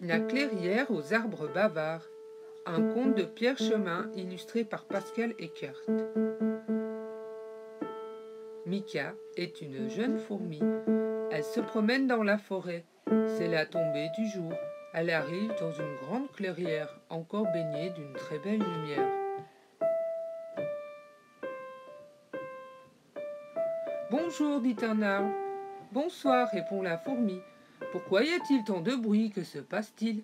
La clairière aux arbres bavards. Un conte de Pierre Chemin illustré par Pascal Eckert. Mika est une jeune fourmi. Elle se promène dans la forêt. C'est la tombée du jour. Elle arrive dans une grande clairière, encore baignée d'une très belle lumière. Bonjour, dit un arbre. Bonsoir, répond la fourmi. Pourquoi y a-t-il tant de bruit? Que se passe-t-il?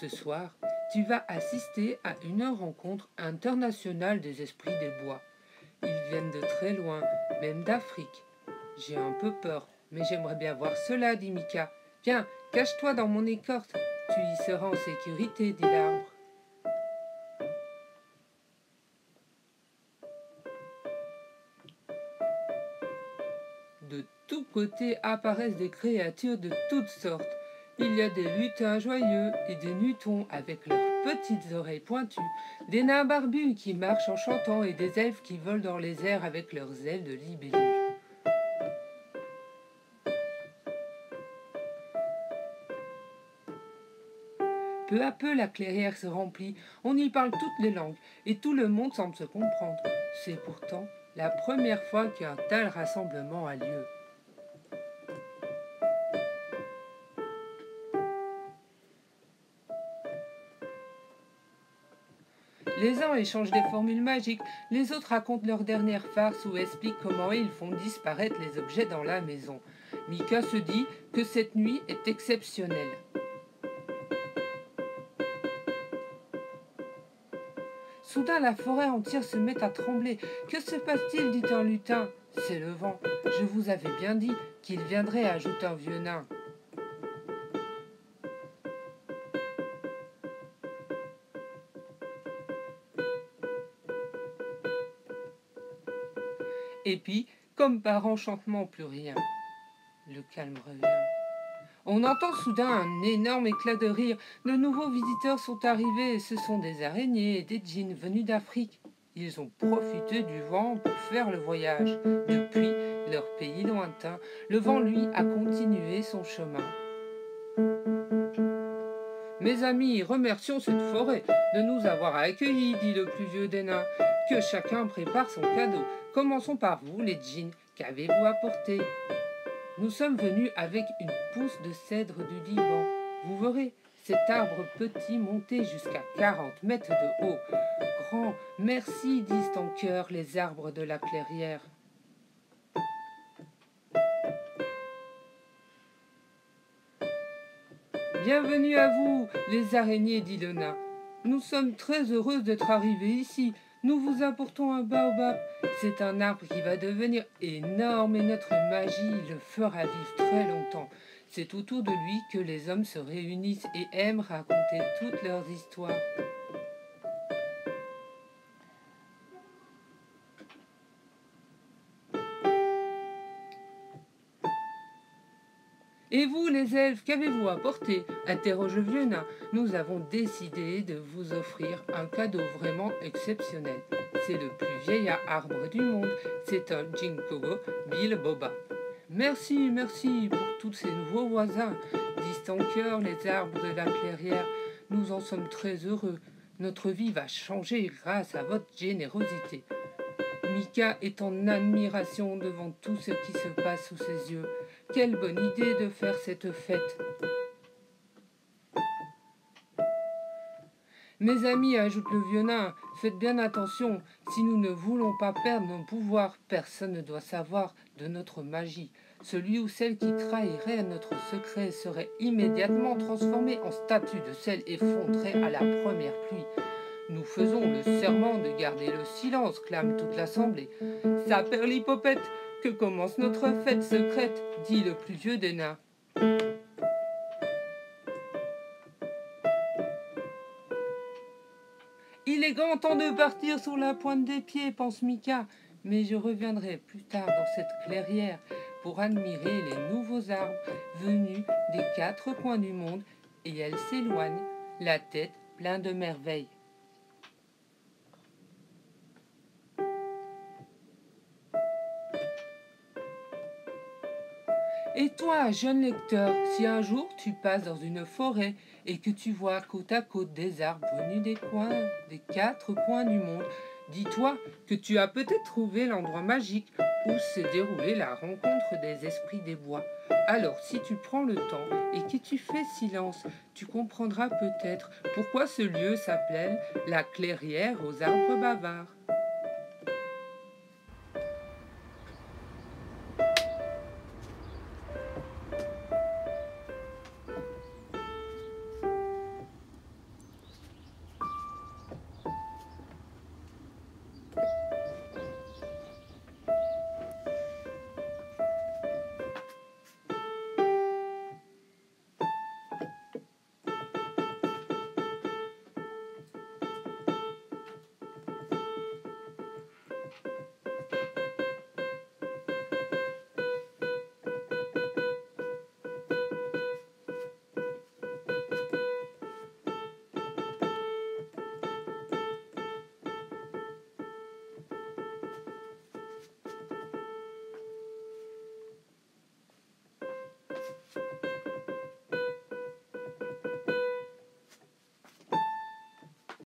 Ce soir, tu vas assister à une rencontre internationale des esprits des bois. Ils viennent de très loin, même d'Afrique. J'ai un peu peur, mais j'aimerais bien voir cela, dit Mika. Viens, cache-toi dans mon écorce. Tu y seras en sécurité, dit l'arbre. De tous côtés apparaissent des créatures de toutes sortes. Il y a des lutins joyeux et des nutons avec leurs petites oreilles pointues, des nains barbus qui marchent en chantant et des elfes qui volent dans les airs avec leurs ailes de libellule. Peu à peu, la clairière se remplit, on y parle toutes les langues et tout le monde semble se comprendre. C'est pourtant la première fois qu'un tel rassemblement a lieu. Les uns échangent des formules magiques, les autres racontent leur dernière farce ou expliquent comment ils font disparaître les objets dans la maison. Mika se dit que cette nuit est exceptionnelle. Soudain, la forêt entière se met à trembler. Que se passe-t-il? Dit un lutin. C'est le vent. Je vous avais bien dit qu'il viendrait, ajoute un vieux nain. Et puis, comme par enchantement, plus rien. Le calme revient. On entend soudain un énorme éclat de rire. De nouveaux visiteurs sont arrivés. Ce sont des araignées et des djinns venus d'Afrique. Ils ont profité du vent pour faire le voyage. Depuis leur pays lointain, le vent, lui, a continué son chemin. Mes amis, remercions cette forêt de nous avoir accueillis, dit le plus vieux des nains. Que chacun prépare son cadeau. Commençons par vous, les djinns. Qu'avez-vous apporté? Nous sommes venus avec une pousse de cèdre du Liban. Vous verrez, cet arbre petit monter jusqu'à 40 mètres de haut. Grand, merci, disent en chœur les arbres de la clairière. Bienvenue à vous, les araignées, dit le nain. Nous sommes très heureuses d'être arrivés ici. Nous vous apportons un baobab. C'est un arbre qui va devenir énorme et notre magie le fera vivre très longtemps. C'est autour de lui que les hommes se réunissent et aiment raconter toutes leurs histoires. Et vous, les elfes, qu'avez-vous apporté? Interroge le vieux nain. Nous avons décidé de vous offrir un cadeau vraiment exceptionnel. C'est le plus vieil arbre du monde. C'est un ginkgo biloba. Merci, merci pour tous ces nouveaux voisins, disent en chœur les arbres de la clairière. Nous en sommes très heureux. Notre vie va changer grâce à votre générosité. Mika est en admiration devant tout ce qui se passe sous ses yeux. Quelle bonne idée de faire cette fête. Mes amis, ajoute le vieux nain, faites bien attention. Si nous ne voulons pas perdre nos pouvoirs, personne ne doit savoir de notre magie. Celui ou celle qui trahirait notre secret serait immédiatement transformé en statue de sel et fondrait à la première pluie. Nous faisons le serment de garder le silence, clame toute l'assemblée. Saperlipopette, que commence notre fête secrète, dit le plus vieux des nains. Il est grand temps de partir sur la pointe des pieds, pense Mika, mais je reviendrai plus tard dans cette clairière pour admirer les nouveaux arbres venus des 4 coins du monde, et elle s'éloigne, la tête pleine de merveilles. Et Et toi, jeune lecteur, si un jour tu passes dans une forêt et que tu vois côte à côte des arbres venus des coins, des quatre coins du monde, dis-toi que tu as peut-être trouvé l'endroit magique où s'est déroulée la rencontre des esprits des bois. Alors, si tu prends le temps et que tu fais silence, tu comprendras peut-être pourquoi ce lieu s'appelle la clairière aux arbres bavards.